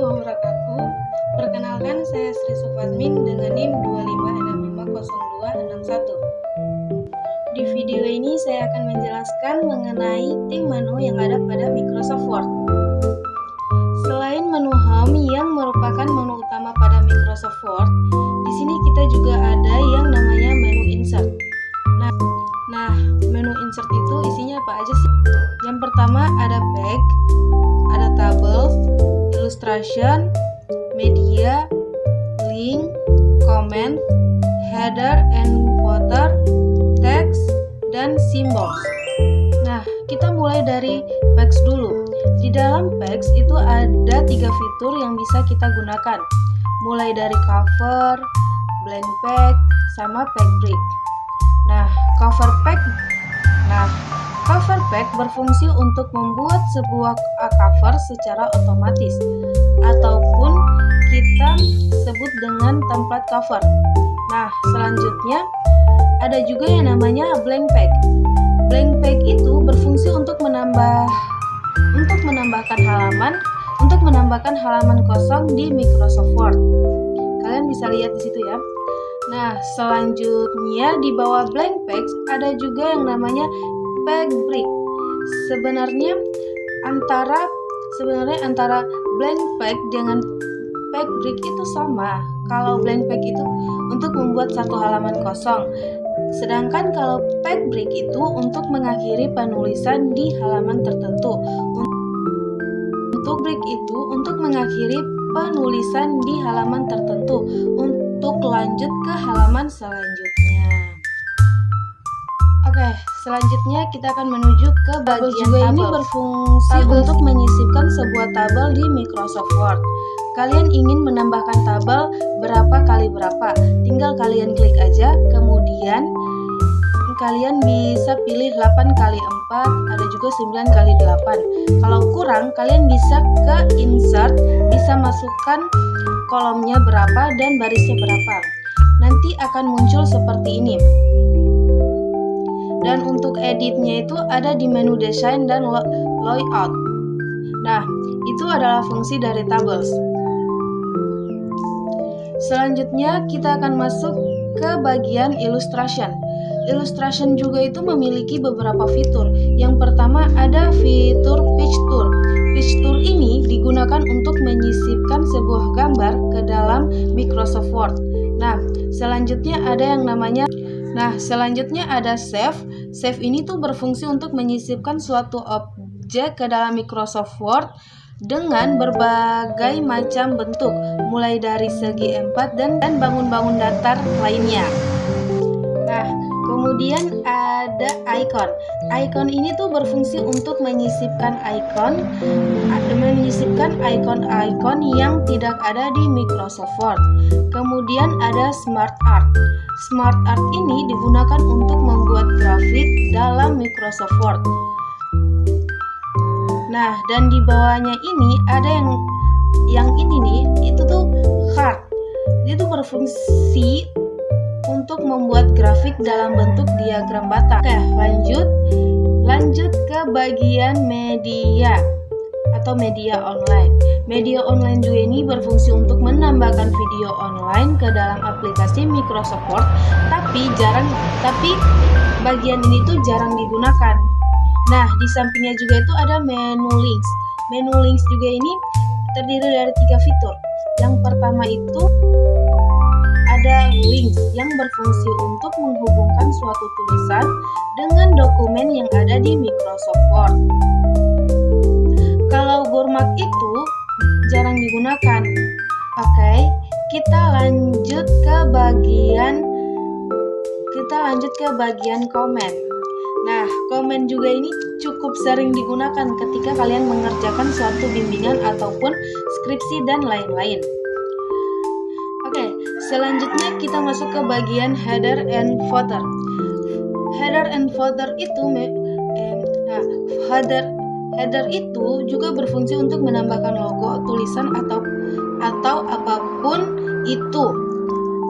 wabarakatuh. Perkenalkan, saya Sri Sufatmin dengan NIM 25650261. Di video ini saya akan menjelaskan mengenai tim menu yang ada pada Microsoft Word. Selain menu Home yang merupakan menu utama pada Microsoft Word, di sini kita juga ada yang namanya menu Insert. Nah, menu Insert itu isinya apa aja sih? Yang pertama ada Page, ada Tables, Illustration, Media, Link, Comment, Header and Footer, Text, dan Symbols. Nah, kita mulai dari Page dulu. Di dalam Page itu ada 3 fitur yang bisa kita gunakan, mulai dari Cover, Blank Page, sama Page Break. Nah, Cover Page berfungsi untuk membuat sebuah cover secara otomatis, ataupun kita sebut dengan template cover. Nah, selanjutnya ada juga yang namanya Blank Page. Blank Page itu berfungsi untuk menambahkan halaman kosong di Microsoft Word. Kalian bisa lihat di situ ya. Nah, selanjutnya di bawah Blank Page ada juga yang namanya Page Break. Sebenarnya antara Blank Page dengan Page Break itu sama. Kalau Blank Page itu untuk membuat satu halaman kosong, sedangkan kalau Page Break itu untuk mengakhiri penulisan di halaman tertentu. Untuk break itu untuk mengakhiri penulisan di halaman tertentu untuk lanjut ke halaman selanjutnya. Oke, selanjutnya kita akan menuju ke bagian tabel. Ini berfungsi untuk menyisipkan sebuah tabel di Microsoft Word. Kalian ingin menambahkan tabel berapa kali berapa, tinggal kalian klik aja, kemudian kalian bisa pilih 8 kali 4, ada juga 9 kali 8. Kalau kurang, kalian bisa ke Insert, bisa masukkan kolomnya berapa dan barisnya berapa. Nanti akan muncul seperti ini. Dan untuk editnya itu ada di menu Design dan Layout. Nah, itu adalah fungsi dari Tables. Selanjutnya kita akan masuk ke bagian Illustration. Illustration juga itu memiliki beberapa fitur. Yang pertama ada fitur Page Tool. Page Tool ini digunakan untuk menyisipkan sebuah gambar ke dalam Microsoft Word. Nah, selanjutnya ada Save. Save ini tuh berfungsi untuk menyisipkan suatu objek ke dalam Microsoft Word dengan berbagai macam bentuk, mulai dari segi 4 dan bangun-bangun datar lainnya. Nah, kemudian ada icon. Icon ini tuh berfungsi untuk menyisipkan icon-icon yang tidak ada di Microsoft Word. Kemudian ada Smart Art. Smart Art ini digunakan untuk membuat grafik dalam Microsoft Word. Nah, dan di bawahnya ini ada yang ini nih, itu tuh Heart. Itu berfungsi untuk membuat grafik dalam bentuk diagram batang. Oke, lanjut ke bagian media atau media online. Media online juga ini berfungsi untuk menambahkan video online ke dalam aplikasi Microsoft Word, tapi bagian ini tuh jarang digunakan. Nah, di sampingnya juga itu ada menu links. Menu links juga ini terdiri dari 3 fitur. Yang pertama itu ada links yang berfungsi untuk menghubungkan suatu tulisan dengan dokumen yang ada di Microsoft Word. Kalau bookmark itu jarang digunakan. Oke, kita lanjut ke bagian komen. Nah, komen juga ini cukup sering digunakan ketika kalian mengerjakan suatu bimbingan ataupun skripsi dan lain-lain. Oke, selanjutnya kita masuk ke bagian header and footer. Header and footer itu header itu juga berfungsi untuk menambahkan logo, tulisan atau apapun itu.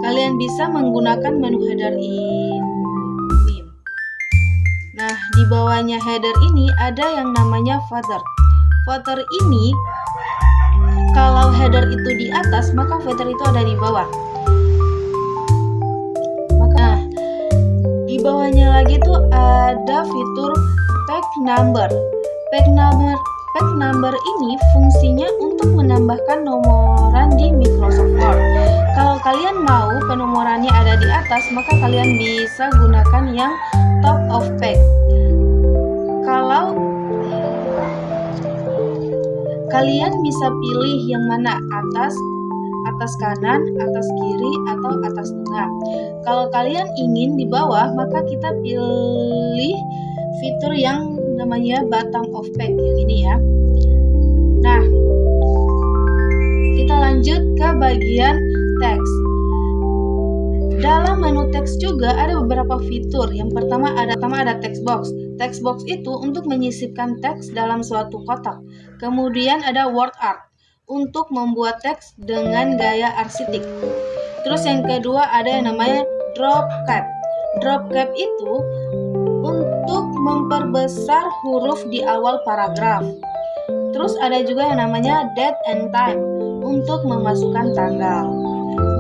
Kalian bisa menggunakan menu header ini. Nah, di bawahnya header ini ada yang namanya footer. Footer ini Kalau header itu di atas, maka footer itu ada di bawah. Maka di bawahnya lagi tuh ada fitur page number. Page number ini fungsinya untuk menambahkan nomoran di Microsoft Word. Kalau kalian mau penomorannya ada di atas, maka kalian bisa gunakan yang top of page. Kalau kalian bisa pilih yang mana, atas kanan, atas kiri, atau atas tengah. Kalau kalian ingin di bawah, maka kita pilih fitur yang namanya bottom of page, yang ini ya. Nah, kita lanjut ke bagian teks. Dalam menu teks juga ada beberapa fitur. Yang pertama ada text box. Text box itu untuk menyisipkan teks dalam suatu kotak. Kemudian ada word art untuk membuat teks dengan gaya arsitek. Terus yang kedua ada yang namanya drop cap. Drop cap itu untuk memperbesar huruf di awal paragraf. Terus ada juga yang namanya date and time untuk memasukkan tanggal.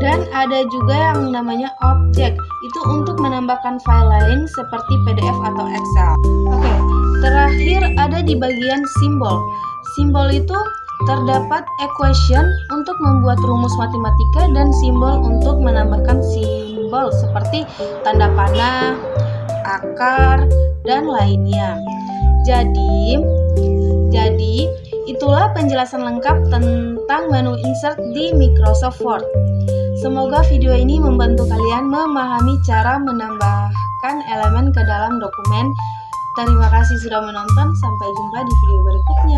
Dan ada juga yang namanya object, itu untuk menambahkan file lain seperti PDF atau Excel. Oke, terakhir ada di bagian simbol. Simbol itu terdapat equation untuk membuat rumus matematika dan simbol untuk menambahkan simbol seperti tanda panah, akar, dan lainnya. Jadi itulah penjelasan lengkap tentang menu insert di Microsoft Word. Semoga video ini membantu kalian memahami cara menambahkan elemen ke dalam dokumen. Terima kasih sudah menonton, sampai jumpa di video berikutnya.